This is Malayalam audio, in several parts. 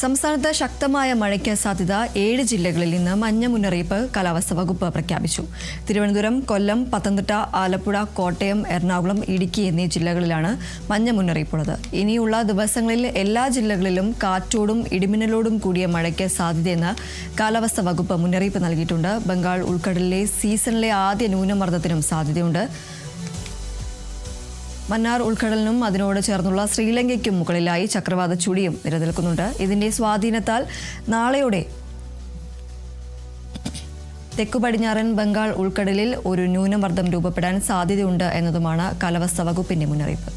സംസ്ഥാനത്ത് ശക്തമായ മഴയ്ക്ക് സാധ്യത 7 ജില്ലകളിൽ നിന്ന് മഞ്ഞ മുന്നറിയിപ്പ് കാലാവസ്ഥാ വകുപ്പ് പ്രഖ്യാപിച്ചു. തിരുവനന്തപുരം, കൊല്ലം, പത്തനംതിട്ട, ആലപ്പുഴ, കോട്ടയം, എറണാകുളം, ഇടുക്കി എന്നീ ജില്ലകളിലാണ് മഞ്ഞ മുന്നറിയിപ്പുള്ളത്. ഇനിയുള്ള ദിവസങ്ങളിൽ എല്ലാ ജില്ലകളിലും കാറ്റോടും ഇടിമിന്നലോടും കൂടിയ മഴയ്ക്ക് സാധ്യതയെന്ന് കാലാവസ്ഥാ വകുപ്പ് മുന്നറിയിപ്പ് നൽകിയിട്ടുണ്ട്. ബംഗാൾ ഉൾക്കടലിലെ സീസണിലെ ആദ്യ ന്യൂനമർദ്ദത്തിനും സാധ്യതയുണ്ട്. മന്നാർ ഉൾക്കടലിനും അതിനോട് ചേർന്നുള്ള ശ്രീലങ്കയ്ക്കും മുകളിലായി ചക്രവാത ചുഴിയും നിലനിൽക്കുന്നുണ്ട്. ഇതിന്റെ സ്വാധീനത്താൽ നാളെയോടെ തെക്കു പടിഞ്ഞാറൻ ബംഗാൾ ഉൾക്കടലിൽ ഒരു ന്യൂനമർദ്ദം രൂപപ്പെടാൻ സാധ്യതയുണ്ട് എന്നതുമാണ് കാലാവസ്ഥാ വകുപ്പിന്റെ മുന്നറിയിപ്പ്.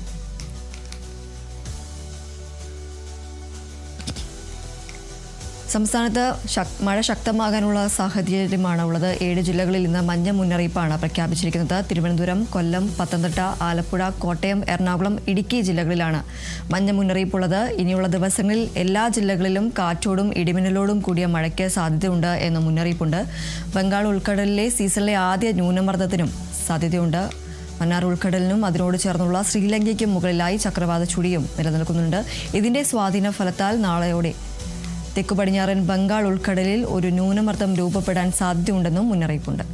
സംസ്ഥാനത്ത് മഴ ശക്തമാകാനുള്ള സാഹചര്യമാണ് ഉള്ളത്. 7 ജില്ലകളിൽ ഇന്ന് മഞ്ഞ മുന്നറിയിപ്പാണ് പ്രഖ്യാപിച്ചിരിക്കുന്നത്. തിരുവനന്തപുരം, കൊല്ലം, പത്തനംതിട്ട, ആലപ്പുഴ, കോട്ടയം, എറണാകുളം, ഇടുക്കി ജില്ലകളിലാണ് മഞ്ഞ മുന്നറിയിപ്പുള്ളത്. ഇനിയുള്ള ദിവസങ്ങളിൽ എല്ലാ ജില്ലകളിലും കാറ്റോടും ഇടിമിന്നലോടും കൂടിയ മഴയ്ക്ക് സാധ്യതയുണ്ട് എന്ന മുന്നറിയിപ്പുണ്ട്. ബംഗാൾ ഉൾക്കടലിലെ സീസണിലെ ആദ്യ ന്യൂനമർദ്ദത്തിനും സാധ്യതയുണ്ട്. മന്നാർ ഉൾക്കടലിനും അതിനോട് ചേർന്നുള്ള ശ്രീലങ്കയ്ക്കും മുകളിലായി ചക്രവാത ചുഴിയും നിലനിൽക്കുന്നുണ്ട്. ഇതിന്റെ സ്വാധീന ഫലത്താൽ നാളെയോടെ തെക്കു പടിഞ്ഞാറൻ ബംഗാൾ ഉൾക്കടലിൽ ഒരു ന്യൂനമർദ്ദം രൂപപ്പെടാൻ സാധ്യതയുണ്ടെന്നും മുന്നറിയിപ്പുണ്ട്.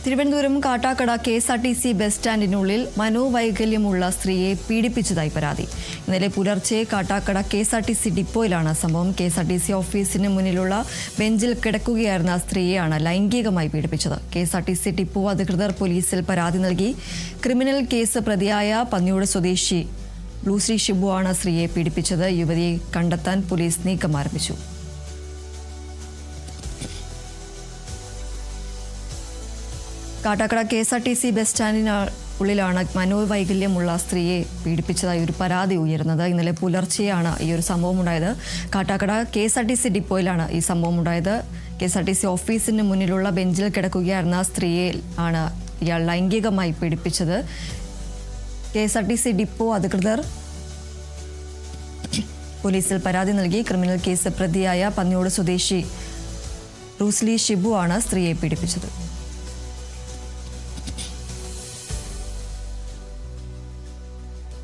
തിരുവനന്തപുരം കാട്ടാക്കട KSRTC ബസ് സ്റ്റാൻഡിനുള്ളിൽ മനോവൈകല്യമുള്ള സ്ത്രീയെ പീഡിപ്പിച്ചതായി പരാതി. ഇന്നലെ പുലർച്ചെ കാട്ടാക്കട KSRTC ഡിപ്പോയിലാണ് സംഭവം. KSRTC ഓഫീസിന് മുന്നിലുള്ള ബെഞ്ചിൽ കിടക്കുകയായിരുന്ന സ്ത്രീയെയാണ് ലൈംഗികമായി പീഡിപ്പിച്ചത്. KSRTC ഡിപ്പോ അധികൃതർ പോലീസിൽ പരാതി നൽകി. ക്രിമിനൽ കേസ് പ്രതിയായ പന്നിയോട് സ്വദേശി ബ്ലൂശ്രീ ഷിബു ആണ് സ്ത്രീയെ പീഡിപ്പിച്ചത്. യുവതിയെ കണ്ടെത്താൻ പോലീസ് നീക്കം ആരംഭിച്ചു. കാട്ടാക്കട KSRTC ബസ് സ്റ്റാൻഡിനുള്ളിലാണ് മനോവൈകല്യമുള്ള സ്ത്രീയെ പീഡിപ്പിച്ചതായി ഒരു പരാതി ഉയർന്നത്. ഇന്നലെ പുലർച്ചെയാണ് ഈ ഒരു സംഭവം ഉണ്ടായത്. കാട്ടാക്കട KSRTC ഡിപ്പോയിലാണ് ഈ സംഭവം ഉണ്ടായത്. KSRTC ഓഫീസിന് മുന്നിലുള്ള ബെഞ്ചിൽ കിടക്കുകയായിരുന്ന സ്ത്രീയെ ആണ് ഇയാൾ ലൈംഗികമായി പീഡിപ്പിച്ചത്. KSRTC ഡിപ്പോ അധികൃതർ പോലീസിൽ പരാതി നൽകി. ക്രിമിനൽ കേസ് പ്രതിയായ പന്നിയോട് സ്വദേശി ബ്ലൂശ്രീ ഷിബു ആണ് സ്ത്രീയെ പീഡിപ്പിച്ചത്.